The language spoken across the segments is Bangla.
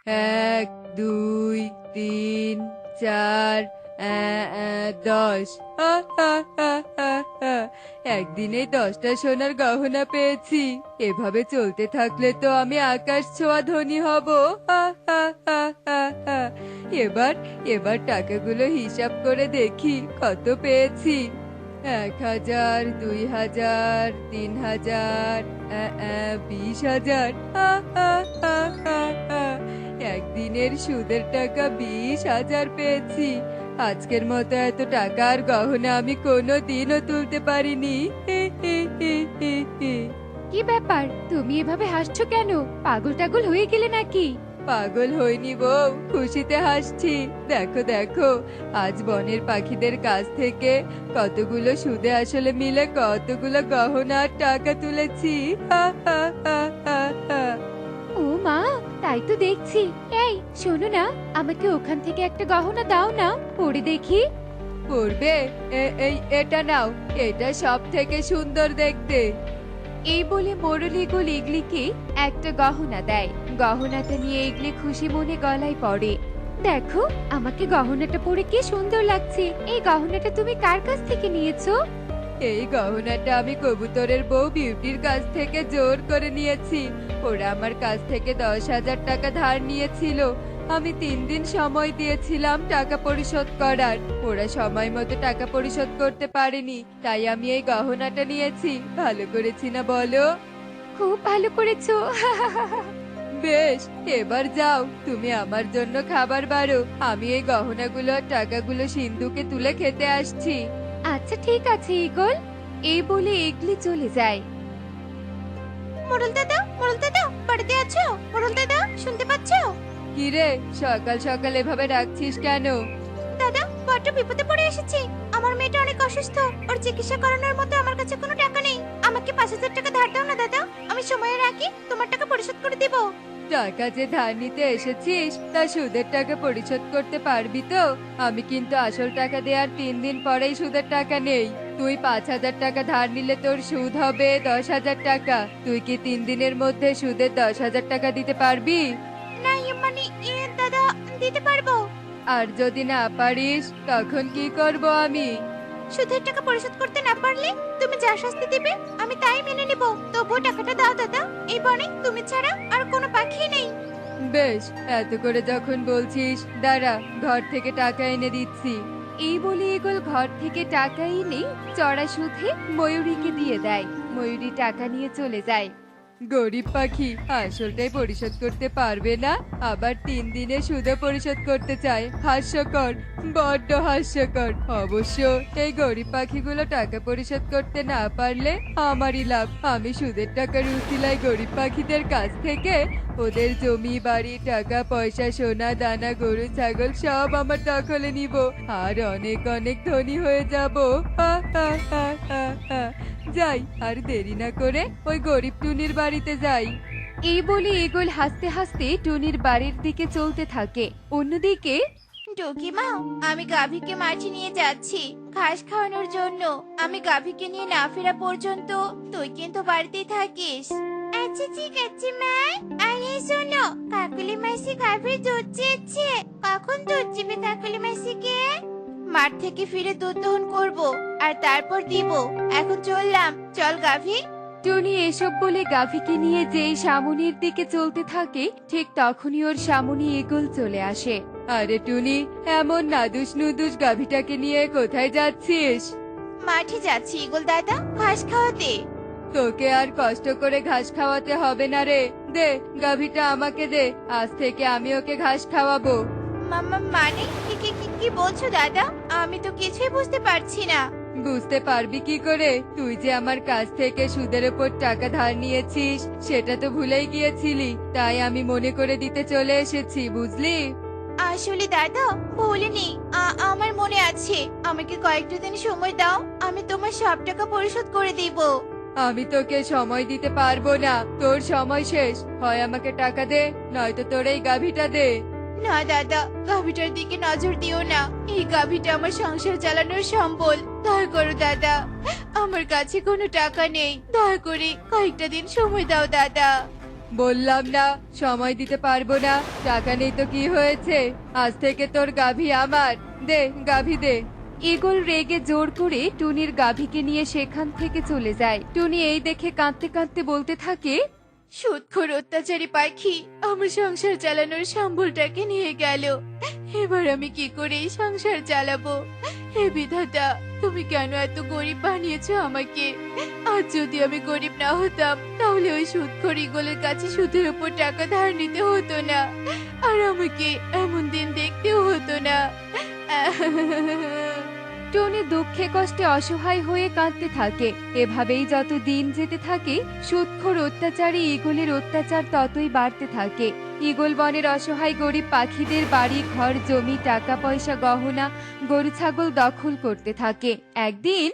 এক, দুই, তিন, চার, 10। একদিনে 10টা সোনার গহনা পেয়েছি। এভাবে চলতে থাকলে তো আমি আকাশ ছোঁয়া ধনী হব। এবার এবার টাকাগুলো হিসাব করে দেখি কত পেয়েছি। 1000, 2000, 3000, 20,000। একদিনের সুদের টাকা 20,000 পেয়েছি। আজকের মতো এত টাকা আর গহনা আমি কোনো দিনও তুলতে পারিনি। কি ব্যাপার, তুমি এভাবে হাসছো কেন? পাগল টাগল হয়ে গেলে নাকি? পাগল হইনি বউ, খুশিতে হাসছি। দেখো দেখো, আজ বনের পাখিদের কাছ থেকে কতগুলো সুদে আসলে মিলে কতগুলো গহনা আর টাকা তুলেছি। ও মা, তাই তো দেখছি। এই শোনো না, আমাকে ওখান থেকে একটা গহনা দাও না, পরে দেখি। পড়বে? এটা নাও, এটা সব থেকে সুন্দর দেখতে। এই বলে মোরল ইগল ইগলিকে একটা গহনা দেয়। গহনাটা নিয়ে ইগলি খুশি মনে গলায় পড়ে। দেখো, আমাকে গহনাটা পরে কি সুন্দর লাগছে। এই গহনাটা তুমি কার কাছ থেকে নিয়েছো? এই গহনাটা আমি কবুতরের বউ বিউটির কাছ থেকে জোর করে নিয়েছি। ওরা আমার কাছ থেকে 10,000 টাকা ধার নিয়েছিল। আমি 3 দিন সময় দিয়েছিলাম টাকা পরিশোধ করার। ওরা সময় মতো টাকা পরিশোধ করতে পারেনি, তাই আমি এই গহনাটা নিয়েছি। ভালো করেছি না বলো? খুব ভালো করেছো। বেশ, এবার যাও, তুমি আমার জন্য খাবার বাড়ো। আমি এই গহনাগুলো আর টাকাগুলো সিন্ধুকে তুলে খেতে আসছি। আচ্ছা ঠিক আছে ইগল। এই বলে ইগলি চলে যায়। মোরল দাদা, বাড়িতে আছো? মোরল দাদা, শুনতে পাচ্ছো? কিরে, সকাল সকাল এভাবে ডাকছিস কেন? দাদা, বড্ড বিপদে পড়ে এসেছি। আমার মেয়েটা অনেক অসুস্থ। ওর চিকিৎসা করানোর মতো আমার কাছে কোনো টাকা নেই। আমাকে 5,000 টাকা ধার দাও না দাদা। আমি সময়ের আগে তোমার টাকা পরিশোধ করে দেব। টাকা যে ধার নিতে এসেছিস তা সুদের টাকা পরিশোধ করতে পারবি তো? আমি কিন্তু আসল টাকা দেওয়ার 3 দিন পরেই সুদের টাকা নেই। তুই 5,000 টাকা ধার নিলে তোর সুদ হবে 10,000 টাকা। তুই কি 3 দিনের মধ্যে সুদের 10,000 টাকা দিতে পারবি? না মানে দাদা, দিতে পারবো। আর যদি না পারিস তখন কি করব আমি? সুদের টাকা পরিশোধ করতে না পারলে তুমি যা শাস্তি দিবে আমি তাই মেনে নেব। তবুও টাকাটা দাও দাদা। এই বনে তুমি ছাড়া আর কোনো পাখি নেই। বেশ, এত করে যখন বলছিস, দাঁড়া, ঘর থেকে টাকা এনে দিচ্ছি। এই বলে ইগল ঘর থেকে টাকা এনে চড়া সুদে ময়ূরীকে দিয়ে দেয়। ময়ূরী টাকা নিয়ে চলে যায়। গরিব পাখি আসলটাই পরিশোধ করতে পারবে না, আবার 3 দিনে সুদে পরিশোধ করতে চায়। হাস্যকর, বড্ড হাস্যকর। অবশ্য এই গরিব পাখিগুলো টাকা পরিশোধ করতে না পারলে আমারই লাভ। আমি সুদের টাকার উসিলায় গরিব পাখিদের কাছ থেকে ওদের জমি বাড়ি টাকা পয়সা সোনা দানা গরু ছাগল সব আমার দখলে নিব আর অনেক অনেক ধনী হয়ে যাব। যাই, আর দেরি না করে ওই গরিব টুনির বাড়িতে যাই। এই বলে ইগল হাসতে হাসতে টুনির বাড়ির দিকে চলতে থাকে। অন্যদিকে টুকি মা, আমি গাভীকে মাঠে নিয়ে যাচ্ছি ঘাস খাওয়ানোর জন্য। আমি গাভীকে নিয়ে না ফেরা পর্যন্ত তুই কিন্তু বাড়িতেই থাকিস। আচ্ছা ঠিক আছে মা। আর এই শোনো, কাকুলি মাসি গাভীর দুধ চেয়েছে। কখন দুধ দিবে কাকুলি মাসিকে? মাঠ থেকে ফিরে দুধ দহন করবো আর তারপর দিব। এখন চললাম, চল গাভী। টুনি এসব বলে গাভীকে নিয়ে যেই সামনের দিকে চলতে থাকে, ঠিক তখনই ওর সামনে ঈগল চলে আসে। আরে টুনি, এমন নাদুস নুদুস গাভীটাকে নিয়ে কোথায় যাচ্ছিস? মাঠে যাচ্ছি ঈগল দাদা, ঘাস খাওয়াতে। তোকে আর কষ্ট করে ঘাস খাওয়াতে হবে না রে। দে, গাভীটা আমাকে দে, আজ থেকে আমি ওকে ঘাস খাওয়াবো। মামা মানে কি কি কি কি বলছো দাদা? আমি তো কিছুই বুঝতে পারছি না। বুঝতে পারবি কি করে? তুই যে আমার কাছ থেকে সুদের উপর টাকা ধার নিয়েছিস সেটা তো ভুলেই গিয়েছিলি, তাই আমি মনে করে দিতে চলে এসেছি, বুঝলি? আসলে দাদা, ভুলিনি। আমার মনে আছে। আমাকে কয়েকটা দিন সময় দাও, আমি তোমার সব টাকা পরিশোধ করে দিব। আমি তোকে সময় দিতে পারবো না, তোর সময় শেষ। হয় আমাকে টাকা দে, নয়তো তোর এই গাভীটা দে। না দাদা, গাভীটার দিকে নজর দিও না। এই গাভীটা আমার সংসার চালানোর সম্বল। দয়া করো দাদা, আমার কাছে কোনো টাকা নেই। দয়া করে কয়েকটা দিন সময় দাও দাদা। বললাম না সময় দিতে পারবো না। টাকা নেই তো কি হয়েছে, আজ থেকে তোর গাভী আমার। দে গাভী দে। ঈগল রেগে জোর করে টুনির গাভীকে নিয়ে সেখান থেকে চলে যায়। টুনি এই দেখে কাঁদতে কাঁদতে বলতে থাকে, সুদখোর অত্যাচারী পাখি আমার সংসার চালানোর সম্বলটাকে নিয়ে গেল। এবার আমি কি করে এই সংসার চালাবো? হে বিধাতা, তুমি কেন এত গরিব বানিয়েছো আমাকে? আজ যদি আমি গরিব না হতাম তাহলে ওই সুদখোর ঈগলের কাছে সুদের উপর টাকা ধার নিতে হতো না, আর আমাকে এমন দিন দেখতেও হতো না। টনি দুঃখে কষ্টে অসহায় হয়ে কাঁদতে থাকে। এভাবেই যত দিন যেতে থাকে সুদখোর অত্যাচারী ঈগলের অত্যাচার ততই বাড়তে থাকে। ঈগল বনের অসহায় গরিব পাখিদের বাড়ি ঘর জমি টাকা পয়সা গহনা গরু ছাগল দখল করতে থাকে। একদিন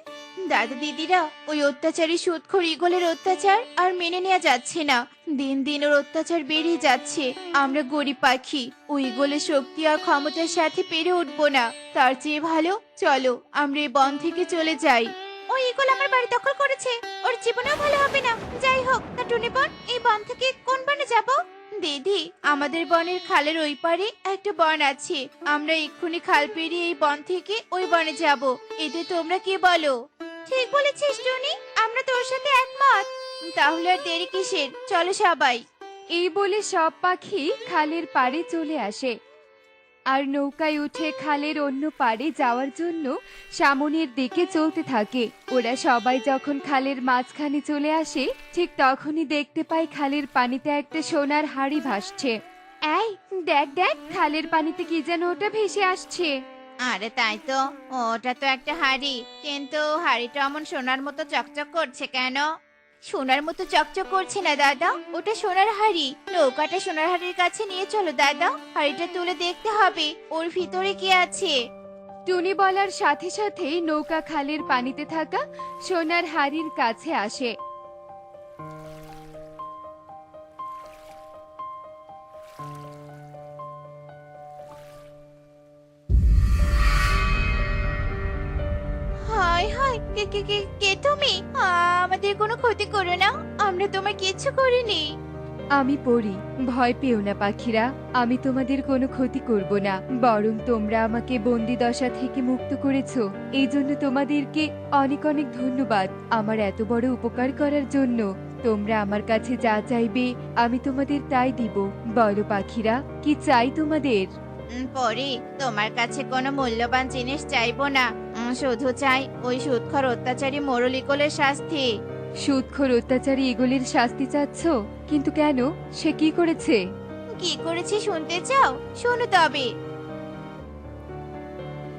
দাদা দিদিরা, ওই অত্যাচারী সুদখোর ঈগলের অত্যাচার আর মেনে নেওয়া যাচ্ছে না। দিন দিন ওর অত্যাচার বেড়ে যাচ্ছে। আমরা গরিব পাখি ওই ঈগলের শক্তি আর ক্ষমতার সাথে পেরে উঠবো না। তার চেয়ে ভালো চলো আমরা এই বন থেকে চলে যাই। ওই ঈগল আমার বাড়ি দখল করেছে, ওর জীবনেও ভালো হবে না। যাই হোক না টুনি বোন, এই বন থেকে কোন বনে যাব? দিদি, আমাদের বনের খালের ওই পারে একটা বন আছে। আমরা এক্ষুনি খাল পেরিয়ে এই বন থেকে ওই বনে যাব। এতে তোমরা কি বলো? ঠিক বলেছিস টুনি, আমরা তোর সাথে একমত। তাহলে আর দেরি কিসের, চলো সবাই। এই বলে সব পাখি খালের পাড়ে চলে আসে আর নৌকায় উঠে খালের অন্য পাড়ে যাওয়ার জন্য সামনের দিকে চলতে থাকে। ওরা সবাই যখন খালের মাঝখানে চলে আসে ঠিক তখনই দেখতে পায় খালের পানিতে একটা সোনার হাড়ি ভাসছে। এই দেখ দেখ, খালের পানিতে কি যেন ওটা ভেসে আসছে। আরে তাই তো, ওটা তো একটা হাড়ি, কিন্তু হাড়িটা এমন সোনার মতো চকচক করছে কেন? সোনার মতো চকচক করছে না দাদা, ওটা সোনার হাড়ি। নৌকাটা সোনার হাড়ির কাছে নিয়ে চলো দাদা, হাড়িটা তুলে দেখতে হবে ওর ভিতরে কি আছে। টুনি বলার সাথে সাথেই নৌকা খালের পানিতে থাকা সোনার হাড়ির কাছে আসে। হায় হায়, কে কে কে কে তুমি? আমাদের কোনো ক্ষতি করো না, আমরা তোমার কিচ্ছু করিনি। আমি পড়ি, ভয় পেও না পাখিরা, আমি তোমাদের কোনো ক্ষতি করব না। বরং তোমরা আমাকে বন্দি দশা থেকে মুক্ত করেছো, এই জন্য তোমাদেরকে অনেক অনেক ধন্যবাদ আমার এত বড় উপকার করার জন্য। তোমরা আমার কাছে যা চাইবে আমি তোমাদের তাই দিব। বলো পাখিরা, কি চাই তোমাদের? পরি, তোমার কাছে কোনো মূল্যবান জিনিস চাইবো না। শুধু চাই ওই সুদখোর অত্যাচারী মোরল ঈগলের শাস্তি। সুদখোর অত্যাচারী ঈগলের শাস্তি চাচ্ছ? কিন্তু কেন, সে কি করেছে? কি করেছি শুনতে চাও? শোনো তবে।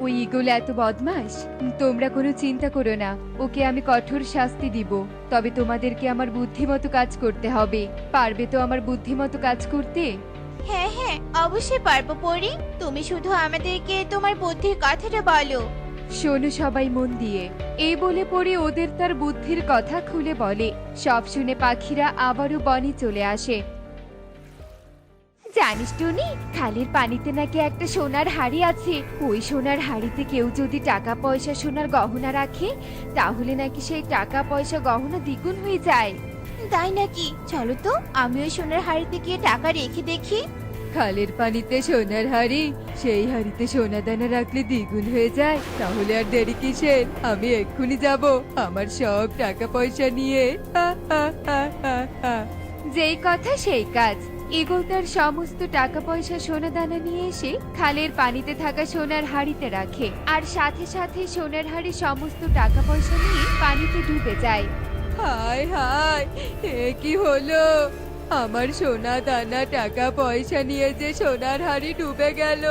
ওই ঈগল এত বদমাশ, তোমরা কোনো চিন্তা করো না, ওকে আমি কঠোর শাস্তি দিব। তবে তোমাদেরকে আমার বুদ্ধিমতো কাজ করতে হবে। পারবে তো আমার বুদ্ধিমতো কাজ করতে? হ্যাঁ হ্যাঁ, অবশ্যই পারবো পরি। তুমি শুধু আমাদেরকে তোমার বুদ্ধির কথাটা বলো। শোনো সবাই মন দিয়ে। এই বলে পরে ওদের তার বুদ্ধির কথা খুলে বলে। সব শুনে পাখিরা আবারও বনে চলে আসে। জানিস টুনি, খালের পানিতে নাকি একটা সোনার হাড়ি আছে। ওই সোনার হাড়িতে কেউ যদি টাকা পয়সা সোনার গহনা রাখে তাহলে নাকি সেই টাকা পয়সা গহনা দ্বিগুণ হয়ে যায়। তাই নাকি? চলো তো আমি ওই সোনার হাড়িতে গিয়ে টাকা রেখে দেখি। খালের পানিতে সোনার হাড়ি, সেই হাড়িতে সোনা দানা রাখলে দ্বিগুণ হয়ে যায়। তাহলে আর দেরি কিসের, আমি এক্ষুনি যাব আমার সব টাকা পয়সা নিয়ে। হা, হা, হা, হা, হা। যেই কথা সেই কাজ। ঈগল তার সমস্ত টাকা পয়সা সোনা দানা নিয়ে এসে খালের পানিতে থাকা সোনার হাড়িতে রাখে, আর সাথে সাথে সোনার হাড়ি সমস্ত টাকা পয়সা নিয়ে পানিতে ডুবে যায়। হায় হায়, এ কি হলো? আমার সোনা দানা টাকা পয়সা নিয়ে যে সোনার হাড়ি ডুবে গেল।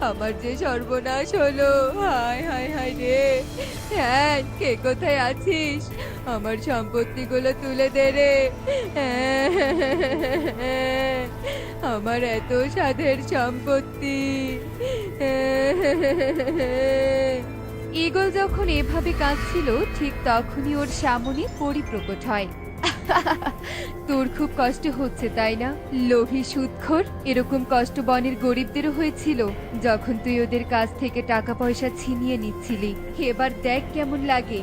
আমার যে সর্বনাশ হলো। হায় হায় হায় রে। হ্যাঁ, কে কোথায় আছিস? আমার সম্পত্তিগুলো তুলে দে রে। আমার এত সাধের সম্পত্তি। ঈগল যখন এভাবে কাঁদছিল ঠিক তখনই ওর সামনে পরি প্রকট হয়। তোর খুব কষ্ট হচ্ছে তাই না, লোভী সুদখোর? এরকম কষ্ট বনের গরিবদেরও হয়েছিল যখন তুই ওদের কাছ থেকে টাকা পয়সা ছিনিয়ে নিচ্ছিলি। এবার দেখ কেমন লাগে।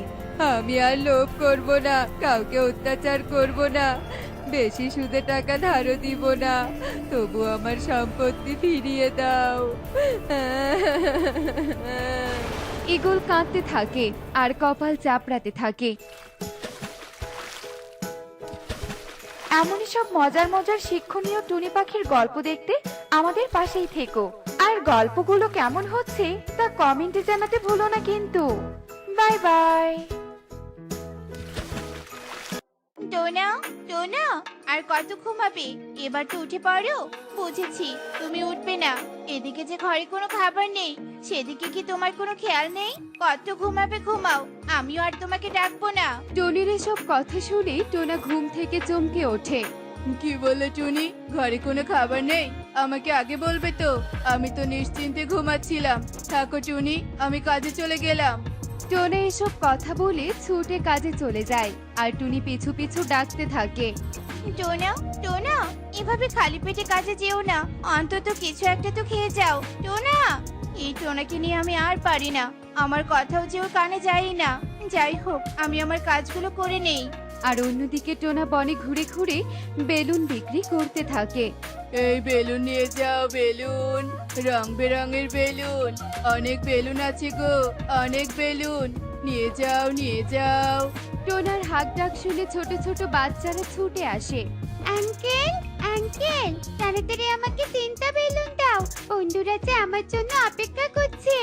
আমি আর লোভ করব না, কাউকে অত্যাচার করব না। বেশি সুদে টাকা ধারও দিব না, তবু আমার সম্পত্তি ফিরিয়ে দাও। ঈগল কাঁদতে থাকে আর কপাল চাপড়াতে থাকে। এমনই সব মজার মজার শিক্ষণীয় টুনি পাখির গল্প দেখতে আমাদের পাশেই থেকো। আর গল্পগুলো কেমন হচ্ছে তা কমেন্টে জানাতে ভুলো না কিন্তু। Bye bye. টোনা, টোনা, আর কত ঘুমাবে? এবার তো উঠে পড়ো। বুঝেছি তুমি উঠবে না। এদিকে যে ঘরে কোনো খাবার নেই, সেদিকে কি তোমার কোনো খেয়াল নেই? কত ঘুমাবে ঘুমাও, আমিও আর তোমাকে ডাকবো না। টুনির এসব কথা শুনে টোনা ঘুম থেকে চমকে ওঠে। কি বলে টুনি, ঘরে কোনো খাবার নেই? আমাকে আগে বলবে তো, আমি তো নিশ্চিন্তে ঘুমাচ্ছিলাম। থাকো টুনি, আমি কাজে চলে গেলাম। টোনা এসব কথা বলে ছুটে কাজে চলে যায় আর টুনি পিছু পিছু ডাকতে থাকে। টোনা, টোনা, এভাবে খালি পেটে কাজে যেও না, অন্তত কিছু একটা তো খেয়ে যাও। টোনা, এই টোনাকে নিয়ে আমি আর পারি না। আমার কথাও যে ওর কানে যায় না। যাই হোক, আমি আমার কাজগুলো করে নেই। আর অন্যদিকে টোনা বনে ঘুরে ঘুরে বেলুন বিক্রি করতে থাকে। এই বেলুন নিয়ে যাও, বেলুন, রং বেরঙের বেলুন। অনেক বেলুন আছে গো, অনেক বেলুন। নিয়ে যাও, নিয়ে যাও। টোনার হাক ডাক শুনে ছোট ছোট বাচ্চারা ছুটে আসে। আঙ্কেল, আঙ্কেল, তাড়াতাড়ি আমাকে 3টা বেলুন দাও। বন্ধুরা যে আমার জন্য অপেক্ষা করছে।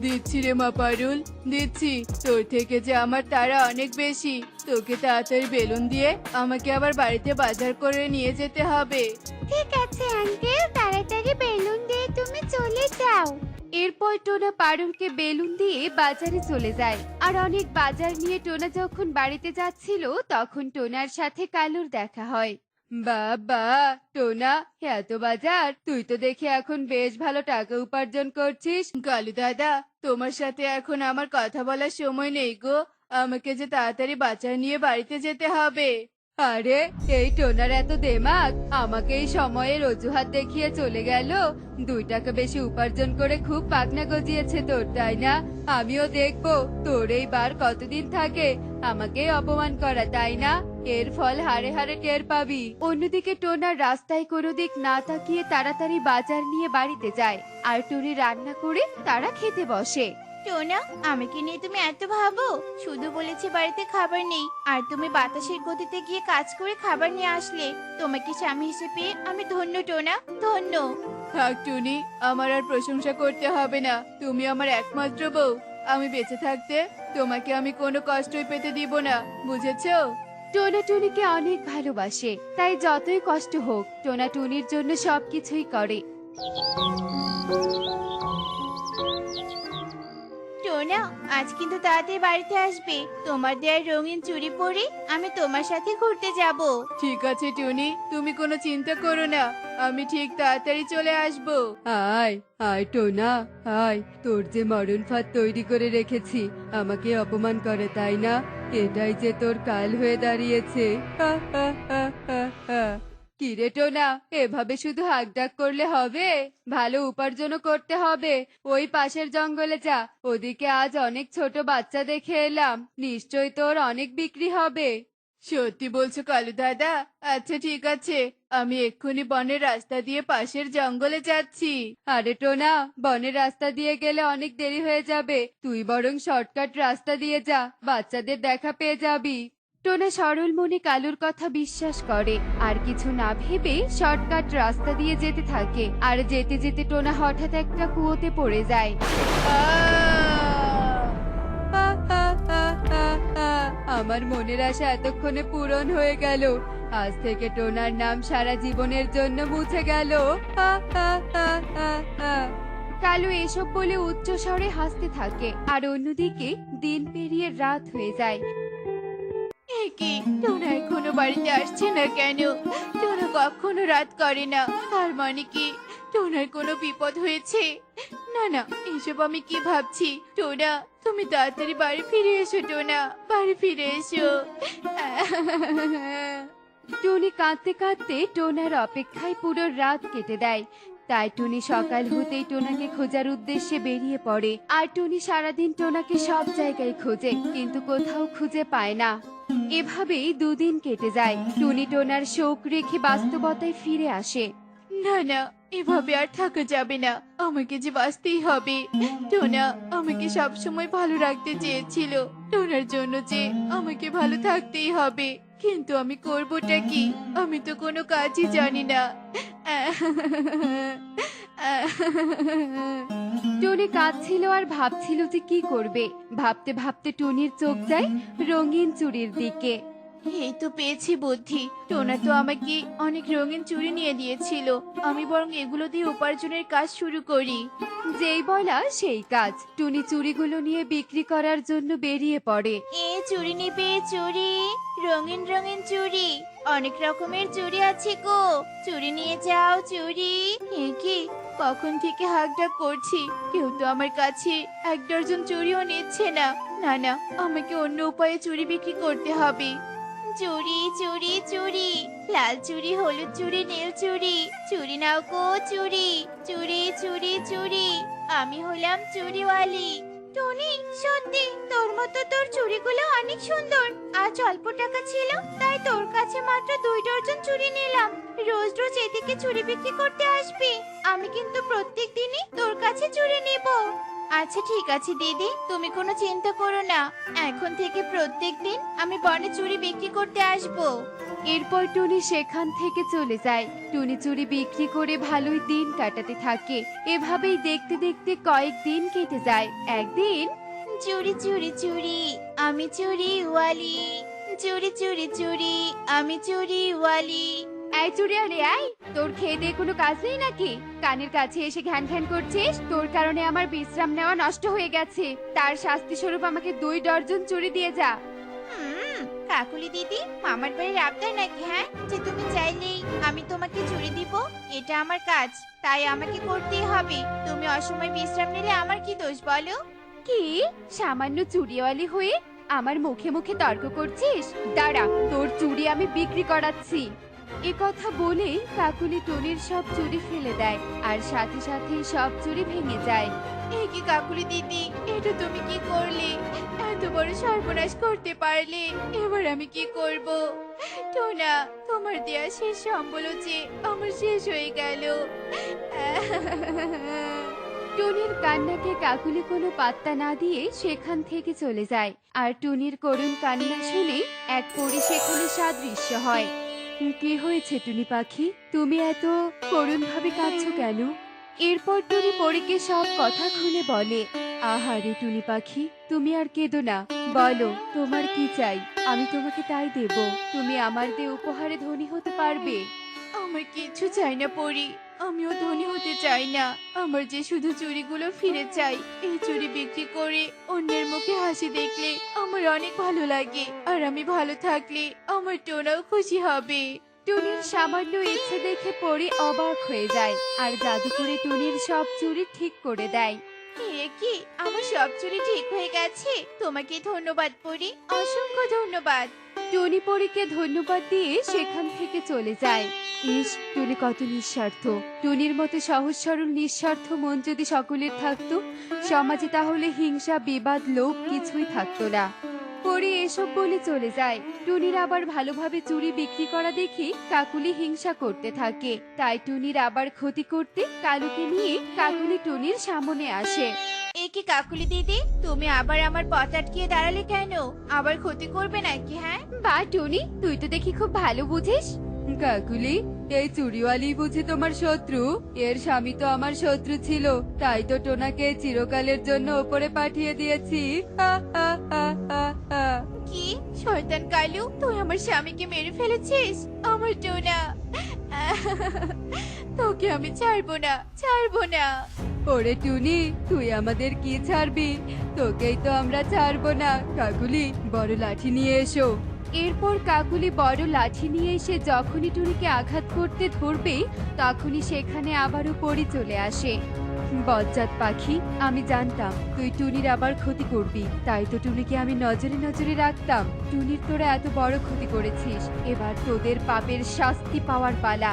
দিচ্ছি রে মা পারুল, দিচ্ছি। তোর থেকে যে আমার তারা অনেক বেশি। তোকে তাড়াতাড়ি বেলুন দিয়ে আমাকে আবার বাড়িতে বাজার করে নিয়ে যেতে হবে। ঠিক আছে আঙ্কেল, তাড়াতাড়ি বেলুন দিয়ে তুমি চলে যাও। এরপর টোনা পারুলকে বেলুন দিয়ে বাজারে চলে যায়। আর অনেক বাজার নিয়ে টোনা যখন বাড়িতে যাচ্ছিল তখন টোনার সাথে কালুর দেখা হয়। বাবা, টোনা, এত বাজার! তুই তো দেখি এখন বেশ ভালো টাকা উপার্জন করছিস। কালু দাদা, তোমার সাথে এখন আমার কথা বলার সময় নেই গো। আমাকে যে তাড়াতাড়ি বাজার নিয়ে বাড়িতে যেতে হবে। আরে, এই টোনার এত দেমাক, আমাকে এই সময়ের অজুহাত দেখিয়ে চলে গেল। 2 টাকা বেশি উপার্জন করে খুব পাকনা গজিয়েছে তোর, তাই না? আমিও দেখবো তোর এই বার কতদিন থাকে। আমাকে অপমান করা, তাই না? এর ফল হারে হারে টের পাবি। অন্যদিকে টোনা রাস্তায় কোনো দিক না তাকিয়ে তাড়াতাড়ি বাজার নিয়ে বাড়িতে যায় আর টুনি রান্না করে তারা খেতে বসে। টোনা, আমাকে নিয়ে তুমি এত ভাবো? শুধু বলেছি বাড়িতে খাবার নেই, আর তুমি বাতাসের গতিতে গিয়ে কাজ করে খাবার নিয়ে আসলে। তোমাকে স্বামী হিসেবে আমি ধন্য টোনা, ধন্য। থাক টুনি, আমার আর প্রশংসা করতে হবে না। তুমি আমার একমাত্র বউ। আমি বেঁচে থাকতে তোমাকে আমি কোনো কষ্টই পেতে দিব না, বুঝেছো? টোনা টুনিকে অনেক ভালোবাসে, তাই যতই কষ্ট হোক টোনা টুনির জন্য সবকিছুই করে। টোনা, আজ কিন্তু তাড়াতাড়ি বাড়িতে আসবে। তোমার দেয়ার রঙিন চুড়ি পরে আমি তোমার সাথে ঘুরতে যাব। ঠিক আছে টুনি, তুমি কোনো চিন্তা করো না। আমি ঠিক তাড়াতাড়ি চলে আসবো। আয় আয় টোনা, আয়। তোর যে মরণ ফাঁদ তৈরি করে রেখেছি আমাকে অপমান করে, তাই না? এটাই যে তোর কাল হয়ে দাঁড়িয়েছে। হা, হা, হা, হা, হা। কি রে টোনা, এভাবে শুধু হাঁক ডাক করলে হবে? ভালো উপার্জনও করতে হবে। ওই পাশের জঙ্গলে যা, ওদিকে আজ অনেক ছোট বাচ্চা দেখে এলাম। নিশ্চয়ই তোর অনেক বিক্রি হবে। সত্যি বলছো কালু দাদা? আচ্ছা ঠিক আছে, আমি এক্ষুনি বনের রাস্তা দিয়ে পাশের জঙ্গলে যাচ্ছি। আরে টোনা, বনের রাস্তা দিয়ে গেলে অনেক দেরি হয়ে যাবে। তুই বরং শর্টকাট রাস্তা দিয়ে যা, বাচ্চাদের দেখা পেয়ে যাবি। টোনা সরল মনে কালুর কথা বিশ্বাস করে আর কিছু না ভেবে শর্টকাট রাস্তা দিয়ে যেতে থাকে। আর যেতে যেতে টোনা হঠাৎ একটা কুয়োতে পড়ে যায়। আমার মনের আশা এতক্ষণে পূরণ হয়ে গেল। আজ থেকে টোনার নাম সারা জীবনের জন্য মুছে গেল। কালু এসব বলে উচ্চ স্বরে হাসতে থাকে আর অন্যদিকে দিন পেরিয়ে রাত হয়ে যায়। কি, টোনা এখনো বাড়িতে আসছে না কেন? টোনা কখনো রাত করে না। তার মানে কি টোনার কোনো বিপদ হয়েছে? না না, এসব আমি কি ভাবছি? টোনা, তুমি তাড়াতাড়ি বাড়ি ফিরে এসো। টোনা, বাড়ি ফিরে এসো। টুনি কাঁদতে কাঁদতে টোনার অপেক্ষায় পুরো রাত কেটে দেয়। তাই টুনি সকাল হতেই টোনাকে খোঁজার উদ্দেশ্যে বেরিয়ে পড়ে। আর টুনি সারাদিন টোনাকে সব জায়গায় খোঁজে, কিন্তু কোথাও খুঁজে পায় না। এভাবেই দুদিন কেটে যায়। টুনি টোনার শোক রেখে বাস্তবতায় ফিরে আসে। না না, এভাবে আর থাকা যাবে না, আমাকে যে বাঁচতেই হবে। টোনা আমাকে সবসময় ভালো রাখতে চেয়েছিল, টোনার জন্য যে আমাকে ভালো থাকতেই হবে। কিন্তু আমি করবোটা কি? আমি তো কোনো কাজই জানি না। টুনি কাঁদছিল আর ভাবছিল যে কি করবে। ভাবতে ভাবতে টুনির চোখ যায় রঙিন চুড়ির দিকে। এই তো পেয়েছি বুদ্ধি, টোনা তো আমাকে অনেক রঙিন চুড়ি নিয়ে দিয়েছিল, আমি বরং এগুলো দিয়ে উপার্জনের কাজ শুরু করি। যেই বলা সেই কাজ। টুনি চুড়িগুলো নিয়ে বিক্রি করার জন্য বেরিয়ে পড়ে। এ চুড়ি নিবে, চুড়ি, রঙিন রঙিন চুড়ি, অনেক রকমের চুড়ি আছে গো, চুড়ি নিয়ে যাও চুড়ি। এ কি, কখন থেকে হাঁকডাক করছি, কেউ তো আমার কাছে 1 ডজন চুড়িও নিচ্ছে না। না না, আমাকে অন্য উপায়ে চুড়ি বিক্রি করতে হবে। চুড়ি চুড়ি চুড়ি, লাল চুড়ি, হলুদ চুড়ি, নীল চুড়ি, চুড়ি নাও গো চুড়ি, চুড়ি চুড়ি চুড়ি, আমি হলাম চুড়িওয়ালি। টনি, সত্যি তোর মতো তোর চুড়িগুলো অনেক সুন্দর। আজ অল্প টাকা ছিল, তাই তোর কাছে মাত্র 2 ডজন চুড়ি নিলাম। রোজ রোজ এদিকে চুড়ি বিক্রি করতে আসবি, আমি কিন্তু প্রত্যেক দিনই তোর কাছে চুড়ি নেব। আচ্ছা ঠিক আছে দিদি, তুমি কোনো চিন্তা করো না, এখন থেকে প্রত্যেক দিন আমি বনে চুড়ি বিক্রি করতে আসবো। এরপর টুনি সেখান থেকে চলে যায়। টুনি চুড়ি বিক্রি করে ভালোই দিন কাটাতে থাকে। এভাবেই দেখতে দেখতে কয়েকদিন কেটে যায়। একদিন চুড়ি চুড়ি চুড়ি, আমি চুড়িওয়ালি, চুড়ি চুড়ি চুড়ি, আমি চুড়িওয়ালি। এই চুড়িয়ালি আয়, তোর খেয়ে দিয়ে কোনো কাজ নেই নাকি? কানের কাছে এসে ঘ্যান ঘ্যান করছিস। তোর কারণে আমার বিশ্রাম নেওয়া নষ্ট হয়ে গেছে, তার শাস্তি স্বরূপ আমাকে 2 ডজন চুড়ি দিয়ে যা। কাকুলি দিদি, মামার বাড়ির আবদার নাকি? হ্যাঁ, যে তুমি চাইলেই আমি তোমাকে চুড়ি দিব? এটা আমার কাজ, তাই আমাকে করতেই হবে। তুমি অসময় বিশ্রাম নিলে আমার কি দোষ বলো? কি, সামান্য চুড়িওয়ালি হয়ে আমার মুখে মুখে তর্ক করছিস? দাঁড়া, তোর চুড়ি আমি বিক্রি করাচ্ছি। এ কথা বলে কাকুলি টুনির সব চুড়ি ফেলে দেয়, আর সাথে সাথে সব চুড়ি ভেঙে যায়। এ কি কাকুলি দিদি, এটা তুমি কি করলে? এত বড় সর্বনাশ করতে পারলে? এবার আমি কি করব? টোনা, তোমার দেয়া শেষ সম্বল যে আমার শেষ হয়ে গেল। টুনির কান্নাকে কাকুলি কোনো পাত্তা না দিয়ে সেখান থেকে চলে যায়। আর টুনির করুণ কান্না শুনে এক পরী সেখানে সাদৃশ্য হয়। কি হয়েছে টুনি পাখি, তুমি এত করুণ ভাবে কাঁদছো কেন? এরপর টুনি পরীকে সব কথা খুলে বলে। আহারে টুনি পাখি, তুমি আর কেঁদো না, বলো তোমার কি চাই, আমি তোমাকে তাই দেব। তুমি আমার দিয়ে উপহারে ধনী হতে পারবে। আমার কিছু চাই না পরি, আমিও ধনী হতে চাই না। আমার যে শুধু চুড়িগুলো ফিরে চাই। এই চুড়ি বিক্রি করে অন্যের মুখে হাসি দেখলে আমার অনেক ভালো লাগে, আর আমি ভালো থাকলে আমার টোনাও খুশি হবে। টুনির সামান্য ইচ্ছে দেখে পরি অবাক হয়ে যায়, আর জাদু করে টুনির সব চুড়ি ঠিক করে দেয়। এ কি, আমার সব চুড়ি ঠিক হয়ে গেছে? তোমাকে ধন্যবাদ পরি, অসংখ্য ধন্যবাদ। টুনি পরীকে ধন্যবাদ দিয়ে সেখান থেকে চলে যায়। ইস, টুনি কত নিঃস্বার্থ। টুনির মতো সহজ সরল নিঃস্বার্থ মন যদি সকলের থাকতো, সমাজে তাহলে হিংসা, বিবাদ, লোভ কিছুই থাকতো না। পরি এসব বলে চলে যায়। টুনির আবার ভালোভাবে চুড়ি বিক্রি করা দেখে কাকুলি হিংসা করতে থাকে। তাই টুনির আবার ক্ষতি করতে কালুকে নিয়ে কাকুলি টুনির সামনে আসে। এ কি কাকুলি দিদি, তুমি আবার আমার পথ আটকিয়ে দাঁড়ালে কেন? আবার ক্ষতি করবে নাকি? হ্যাঁ, বা টুনি, তুই তো দেখি খুব ভালো বুঝিস। কাকুলি, এই চুড়িওয়ালি বুঝি তোমার শত্রু? এর স্বামী তো আমার শত্রু ছিল, তাই তো টোনাকে চিরকালের জন্য ওপরে পাঠিয়ে দিয়েছি। হা, হা, হা, হা, হা। কি শয়তান কালু, তুই আমার স্বামীকে মেরে ফেলেছিস? আমার টোনা, তোকে আমি ছাড়বো না, ছাড়বো না। ওরে টুনি, তুই আমাদের কি ছাড়বি? তোকেই তো আমরা ছাড়বো না। কাকুলি, বড় লাঠি নিয়ে এসো। এরপর কাকুলি বড় লাঠি নিয়ে এসে যখনই টুনিকে আঘাত করতে ধরবে, তখনই সেখানে আবারও পরি চলে আসে। বজ্জাত পাখি, আমি জানতাম তুই টুনির আবার ক্ষতি করবি, তাই তো টুনিকে আমি নজরে নজরে রাখতাম। টুনির তোরা এত বড় ক্ষতি করেছিস, এবার তোদের পাপের শাস্তি পাওয়ার পালা।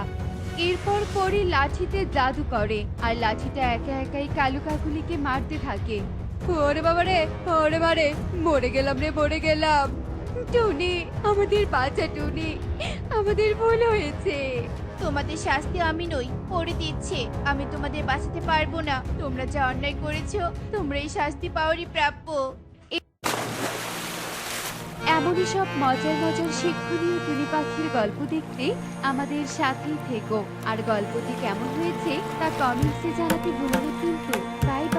এরপর পরি লাঠিতে জাদু করে, আর লাঠিটা একা একাই কালু কাকুলিকে মারতে থাকে। ওরে বাবা রে, ওরে বারে, মরে গেলাম রে, মরে গেলাম। টুনি, আমাদের বাঁচা টুনি, আমাদের ভুল হয়েছে। তোমাদের শাস্তি আমি নই, করে দিচ্ছে। আমি তোমাদের বাঁচাতে পারবো না। তোমরা যা অন্যায় করেছো, তোমরা এই শাস্তি পাওয়ারই প্রাপ্য। এমনই সব মজার মজার শিক্ষণীয় টুনি পাখির গল্প দেখতে আমাদের সাথেই থেকো। আর গল্পটি কেমন হয়েছে তা কমেন্টসে জানাতে ভুলো না কিন্তু। Bye bye.